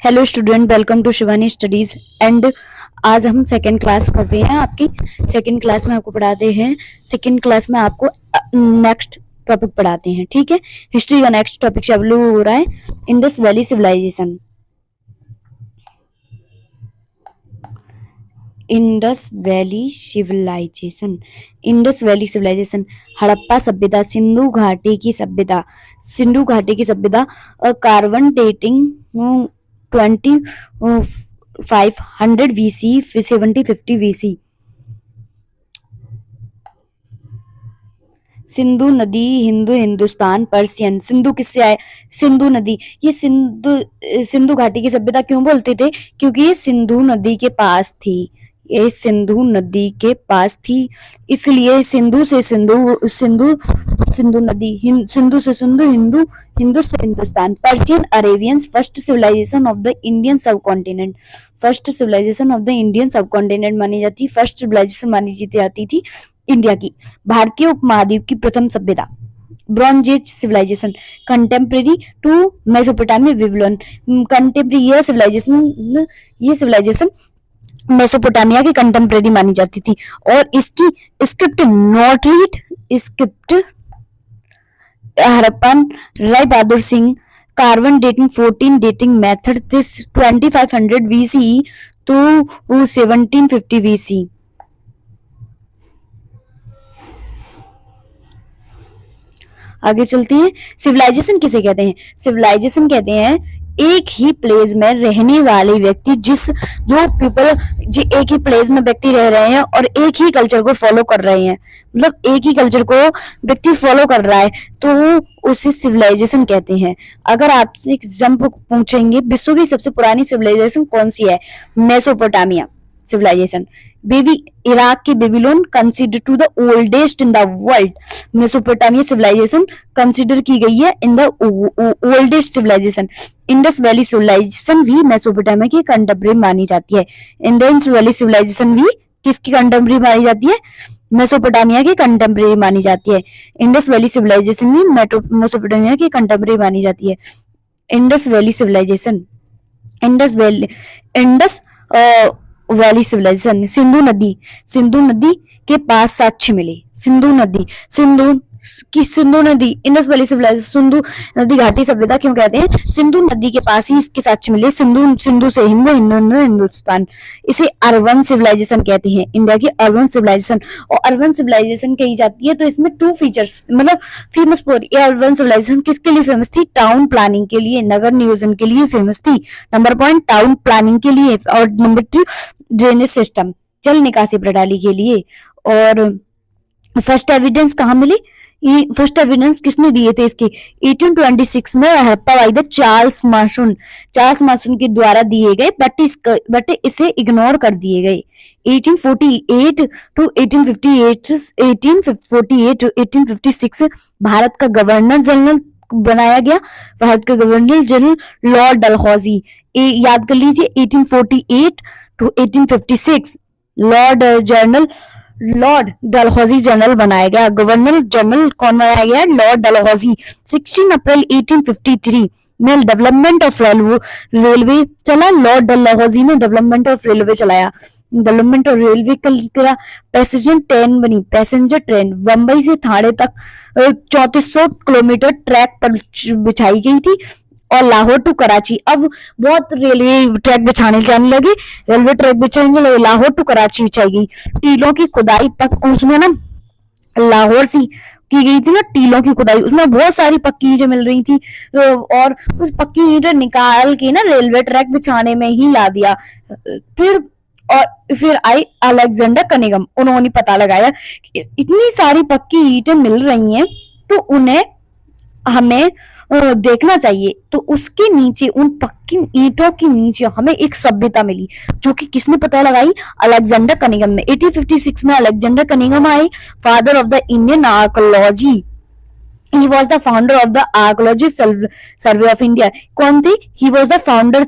Hello student, welcome to Shivani studies and आज हम second class कर रहे हैं। आपकी सेकेंड क्लास में आपको पढ़ाते हैं। सेकेंड क्लास में आपको नेक्स्ट टॉपिक पढ़ाते हैं, ठीक है। हिस्ट्री का नेक्स्ट टॉपिक चालू हो रहा है, Indus valley civilisation. Indus valley civilisation, Indus valley civilisation, Harappa सभ्यता, सिंधु घाटी की सभ्यता, सिंधु घाटी की सभ्यता, carbon dating 2500 BC, 7050 BC। Sindhu नदी, हिंदू, हिंदुस्तान, पर्शियन। सिंधु किससे आए? सिंधु नदी। ये सिंधु घाटी की सभ्यता क्यों बोलते थे? क्योंकि ये सिंधु नदी के पास थी, ये सिंधु नदी के पास थी, इसलिए सिंधु से सिंधु, सिंधु सिंधु नदी, सिंधु से सिंधु, हिंदू, हिंदू से Hindustan. Persian Arabians, first civilisation of the Indian subcontinent, first civilisation of the Indian subcontinent मानी जाती, फर्स्ट सिविलाइजेशन मानी जाती थी इंडिया की। भारतीय उपमहाद्वीप की प्रथम सभ्यता, bronze age civilisation, contemporary to Mesopotamia, Babylon. Contemporary ये सिविलाइजेशन मेसोपोटामिया की कंटेम्प्रेरी मानी जाती थी, और इसकी script not read, script Harappan, Rai Bahadur Singh, carbon dating 14 dating method, this 2500 BCE to 1750 BC। आगे चलते हैं। सिविलाइजेशन किसे कहते हैं? सिविलाइजेशन कहते हैं एक ही प्लेस में रहने वाले व्यक्ति, जो पीपल जो एक ही प्लेस में व्यक्ति रह रहे हैं और एक ही कल्चर को फॉलो कर रहे हैं, मतलब एक ही कल्चर को व्यक्ति फॉलो कर रहा है, तो उसे सिविलाइजेशन कहते हैं। अगर आपसे एग्जाम पूछेंगे विश्व की सबसे पुरानी सिविलाइजेशन कौन सी है? Mesopotamia civilisation. इराक की Babylon consider to the oldest in the world. Mesopotamia civilisation consider की गई है in the oldest civilisation. Indus valley civilisation भी मेसोपोटामिया की कंटेम्प्रेरी मानी जाती है। इंडस वैली सिविलाइजेशन भी किसकी कंटेम्प्रेरी मानी जाती है? मेसोपोटामिया की कंटेम्प्रेरी मानी जाती है। इंडस वैली सिविलाइजेशन भी मेसोपोटामिया की कंटेम्प्रेरी मानी जाती है। Indus valley civilisation, Indus valley civilisation, Sindhu नदी के पास साक्ष्य मिले। सिंधु नदी, इंडस वैली सिविलाइजेशन, सिंधु नदी घाटी सभ्यता क्यों कहते हैं? सिंधु नदी के पास ही इसके साक्ष्य मिले। सिंधु से हिंदुस्तान। इसे अर्बन सिविलाइजेशन कहते हैं, इंडिया की अर्बन सिविलाइजेशन। और अर्बन सिविलाइजेशन कही जाती है तो इसमें टू फीचर्स, मतलब फेमस फॉर, ये अर्बन सिविलाइजेशन किसके लिए फेमस थी? टाउन प्लानिंग के लिए, नगर नियोजन के लिए फेमस थी। नंबर पॉइंट, टाउन प्लानिंग के लिए। और नंबर 2, ड्रेनेज सिस्टम, जल निकासी प्रणाली के लिए। और फर्स्ट एविडेंस कहाँ मिली? ये फर्स्ट एविडेंस किसने दिए थे इसके? 1826 में हड़प्पा बाई द चार्ल्स मार्शन के द्वारा दिए गए, बट इसे इग्नोर कर दिए गए। 1848 to 1856 भारत का गवर्नर जनरल बनाया गया, भारत का गवर्नर जनरल लॉर्ड डलहौजी। याद कर लीजिए, 1848 to 1856 लॉर्ड डलहौजी जनरल बनाया गया। गवर्नर जनरल कौन बनाया गया? लॉर्ड डलहौजी। 16 अप्रैल 1853 में डेवलपमेंट ऑफ रेलवे चला। लॉर्ड डलहौजी ने डेवलपमेंट ऑफ रेलवे चलाया। डेवलपमेंट ऑफ रेलवे करा। पैसेंजर ट्रेन बनी, पैसेंजर ट्रेन बम्बई से थाने तक 3400 किलोमीटर ट्रैक पर बिछाई गई थी। और लाहौर टू कराची, अब बहुत रेलवे ट्रैक बिछाने जाने लगे, रेलवे ट्रैक बिछाने लगे, लाहौर टू कराची बिछाई गई। टीलों की खुदाई उसमें ना लाहौर से की गई थी ना, टीलों की खुदाई, उसमें बहुत सारी पक्की ईंटें मिल रही थी, और उस पक्की ईंटें निकाल के ना रेलवे ट्रैक बिछाने में ही ला दिया। फिर आई अलेक्जेंडर कनिंघम, उन्होंने पता लगाया कि इतनी सारी पक्की ईंटें मिल रही हैं तो उन्हें हमें देखना चाहिए। तो उसके नीचे, उन पक्की ईंटों के नीचे हमें एक सभ्यता मिली, जो कि किसने पता लगाई? अलेक्जेंडर कनिंघम ने। 1856 में अलेक्जेंडर कनिंघम आए, father of the Indian archaeology. He was the founder of the archaeology survey of India. कौन थे? He was the founder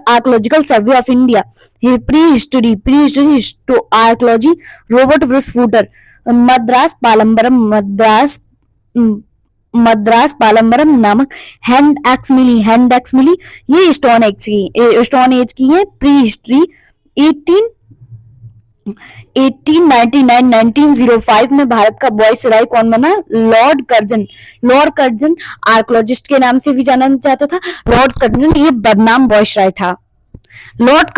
archaeological survey of India. Prehistory archaeology, Robert Bruce Foote, Madras Pallavaram, Madras Madras Pallavaram नामक hand x मिली। ये stone age की है। Pre history 1899-1905 में भारत का viceroy कौन बना? Lord Curzon. Lord Curzon archaeologist के नाम से भी जाना जाता था। लॉर्ड कर्जन ये बदनाम वायसराय था। लॉर्ड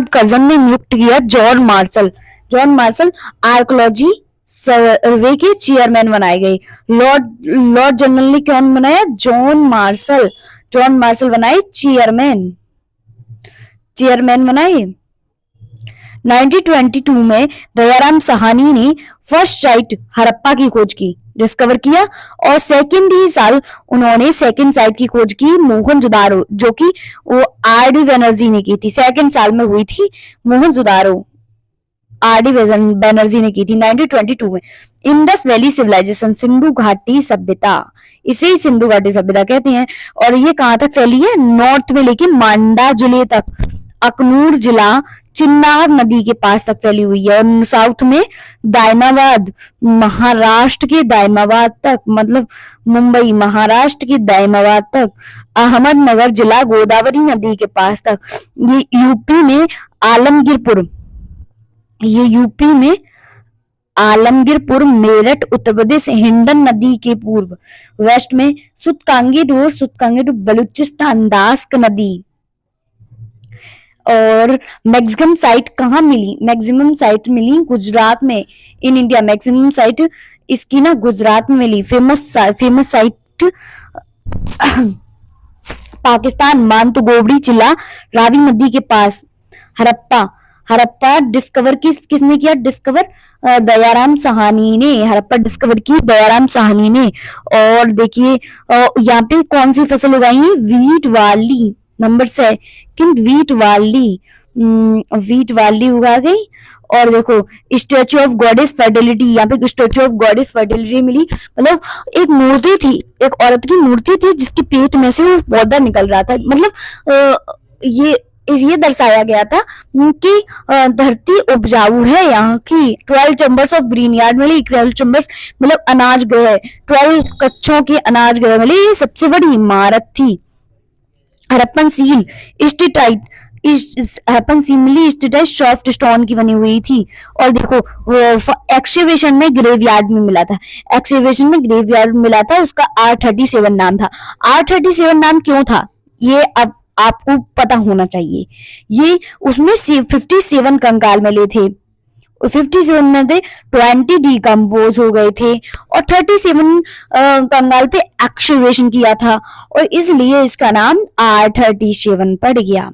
कर्जन ने नियुक्त किया John Marshall. John Marshall archaeology survey के चेयरमैन बनाए गए। लॉर्ड जनरल ने कौन बनाया? John Marshall. जॉन मार्शल बनाए चेयरमैन बनाए। 1922 में दयाराम साहनी ने फर्स्ट साइट हड़प्पा की खोज की, डिस्कवर किया, और सेकंड ही साल उन्होंने सेकंड साइट की खोज की मोहनजोदारो, जो कि वो आर.डी. बनर्जी ने की थी। सेकंड साल में हुई थी मोहनजोदारो, आर.डी. बनर्जी ने की थी 1922 में। इंडस वैली सिविलाइजेशन, सिंधु घाटी सभ्यता, इसे ही सिंधु घाटी सभ्यता कहते हैं। और ये कहां तक फैली है? नॉर्थ में लेके मांडा जिले तक, अखनूर जिला चिन्नाब नदी के पास तक फैली हुई है। और साउथ में दायमाबाद, महाराष्ट्र के दायमाबाद तक, मतलब मुंबई महाराष्ट्र के दायमाबाद तक, अहमदनगर जिला गोदावरी नदी के पास तक। ये यूपी में आलमगीरपुर, मेरठ उत्तर प्रदेश, हिंडन नदी के पूर्व, वेस्ट में सुतकांगी टू बलूचिस्तान, दास्क नदी। और मैक्सिमम साइट कहाँ मिली? मैक्सिमम साइट मिली गुजरात में। इन इंडिया मैक्सिमम साइट इसकी ना गुजरात में मिली। फेमस साइट पाकिस्तान, मांतुगोबड़ी जिला रावी नदी के पास। हड़प्पा डिस्कवर किसने किया? दयाराम साहनी ने। हड़प्पा डिस्कवर की दयाराम साहनी ने। और देखिए यहाँ पे कौन सी फसल उगाई है? Wheat barley. Number second wheat barley उगा गई। और देखो स्टैचू ऑफ गॉडेस फर्टिलिटी, यहाँ पे स्टैचू ऑफ गॉडेस फर्टिलिटी मिली। मतलब एक मूर्ति थी, एक औरत की मूर्ति थी जिसके पेट में से वो पौधा निकल रहा था। मतलब ये दर्शाया गया था कि धरती उपजाऊ है यहाँ की। 12 चैम्बर्स ऑफ ग्रीन यार्ड मिली। 12 चैम्बर्स मतलब अनाज गृह, 12 कक्षों के अनाज गृह मिली। ये सबसे बड़ी इमारत थी। हड़प्पन सील मिली, स्टेटाइट सॉफ्ट स्टोन की बनी हुई थी। और देखो एक्सकेवेशन में ग्रेवयार्ड में मिला था। उसका R37 नाम था। R37 नाम क्यों था ये अब आपको पता होना चाहिए। ये उसमें 57 कंकाल मिले थे। 57 में थे 20 डिकम्पोज हो गए थे और 37 कंगाल पे एक्सकेवेशन किया था और इसलिए इसका नाम R37 पड़ गया।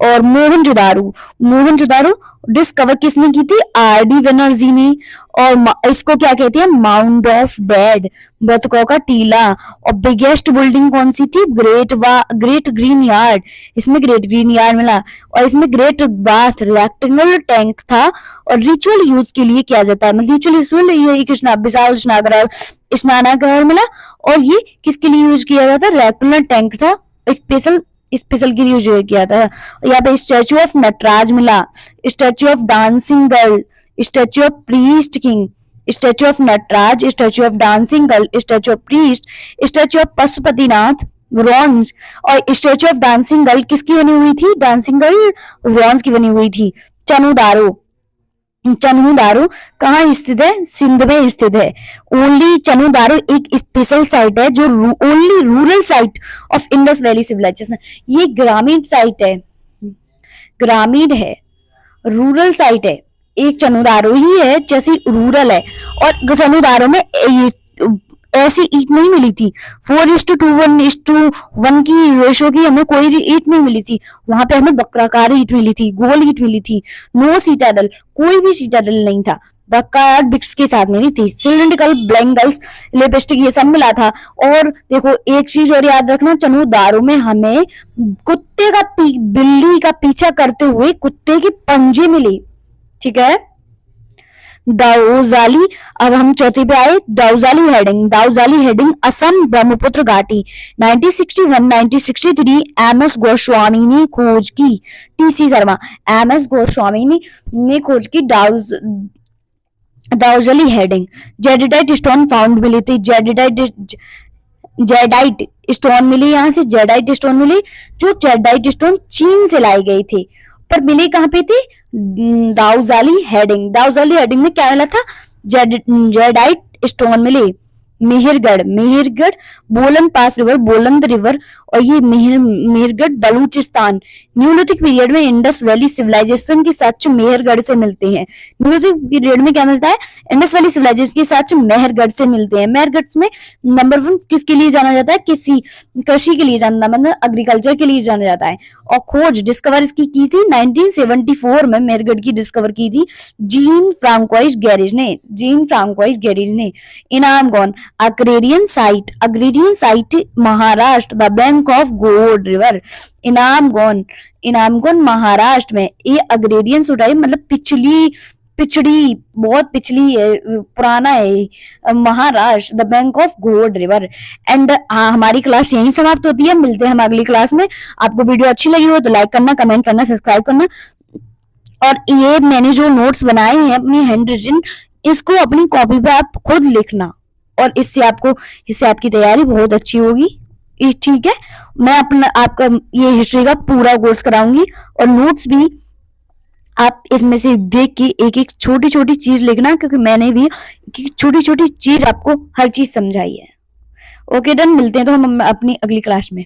और मोहनजोदारो डिस्कवर किसने की थी? R.D. बनर्जी ने। और इसको क्या कहते हैं? माउंड ऑफ डेड, बतखों का टीला। और बिगेस्ट बिल्डिंग कौन सी थी? Great green yard. इसमें ग्रेट ग्रीन यार्ड मिला। और इसमें ग्रेट बाथ रेक्टेंगल टैंक था और रिचुअल यूज के लिए किया जाता है। मतलब रिचुअल ये विशाल स्नानागार मिला। और ये किसके लिए यूज किया जाता? रेक्टेंगल टैंक था, स्पेशल के लिए यूज किया था। यहाँ पे स्टैचू ऑफ नटराज मिला, statue of dancing girl, statue of priest king, statue of Nataraj, statue of dancing girl, statue of priest, statue of Pashupatinath bronze. और स्टैचू ऑफ डांसिंग गर्ल किसकी बनी हुई थी? डांसिंग गर्ल ब्रॉन्ज की बनी हुई थी। चन्हू कहाँ स्थित है? सिंध में स्थित है। ओनली चन्हू दारो एक स्पेशल साइट है जो only rural site of Indus valley civilisation. ये ग्रामीण साइट है, रूरल साइट है। एक चन्हू ही है जैसे रूरल है। और चन्हू में ऐसी ईट नहीं मिली थी 4:1 की रेशो की, हमें कोई भी ईट नहीं मिली थी। वहां पे हमें बक्राकार ईट मिली थी, गोल ईट मिली थी। नो सीटाडल, कोई भी सीटाडल नहीं था। बक्कार बिक्स के साथ मिली थी। सिलिंड्रिकल ब्लैंगल्स लिपस्टिक ये सब मिला था। और देखो एक चीज और याद रखना, चन्हू दारो में हमें बिल्ली का पीछा करते हुए कुत्ते के पंजे मिले। ठीक है। दाऊजाली, अब हम चौथी पे आए। दाऊजाली हेडिंग असम ब्रह्मपुत्र घाटी 1961-1963 MS गोस्वामी ने खोज की। TC शर्मा, MS गोस्वामी ने खोज की दाउजली हेडिंग, जेडिडाइट स्टोन फाउंड मिली थी, जेडाइट स्टोन मिली, यहाँ से जेडाइट स्टोन मिली, जो जेडाइट स्टोन चीन से लाई गई थी, पर मिली कहाँ पे थी, दाउजाली हेडिंग। दाउजाली हेडिंग में क्या मिला था, जेडाइट स्टोन मिली। मेहरगढ़, मेहरगढ़ बोलन पास रिवर, बोलंद रिवर, और ये मेहरगढ़ बलूचिस्तान। न्यूलिथिक पीरियड में इंडस वैली सिविलाइजेशन के साक्ष्य मेहरगढ़ से मिलते हैं। न्यूलिथिक पीरियड में क्या मिलता है, इंडस वैली सिविलाइजेशन के साक्ष्य मेहरगढ़ से मिलते हैं। मेहरगढ़ में नंबर 1 किसके लिए जाना जाता है, कृषि के लिए जाना, मतलब एग्रीकल्चर के लिए जाना जाता है। और खोज डिस्कवर इसकी की थी 1974 में, मेहरगढ़ की डिस्कवर की थी जीन फ्रांकोइस गैरेज ने, जीन फ्रांकोइस गैरेज ने। इनाम कौन, agrarian site Maharashtra, the bank of गोड रिवर। इनाम कौन महाराष्ट्र में। ये अग्रेरियन सोसाइटी मतलब पिछड़ी बहुत पिछली है, पुराना है महाराष्ट्र, द बैंक ऑफ गोड रिवर। एंड हाँ, हमारी क्लास यहीं समाप्त होती है, मिलते हैं हम अगली क्लास में। आपको वीडियो अच्छी लगी हो तो लाइक करना, कमेंट करना, सब्सक्राइब करना। और ये मैंने जो नोट्स बनाए हैं अपनी हैंड रिटन, इसको अपनी कॉपी पे आप खुद लिखना, और इससे आपकी तैयारी बहुत अच्छी होगी। ठीक है, मैं आपका ये हिस्ट्री का पूरा कोर्स कराऊंगी, और नोट्स भी आप इसमें से देख के एक एक छोटी छोटी चीज लिखना, क्योंकि मैंने भी छोटी छोटी चीज आपको हर चीज समझाई है। ओके डन, मिलते हैं तो हम अपनी अगली क्लास में।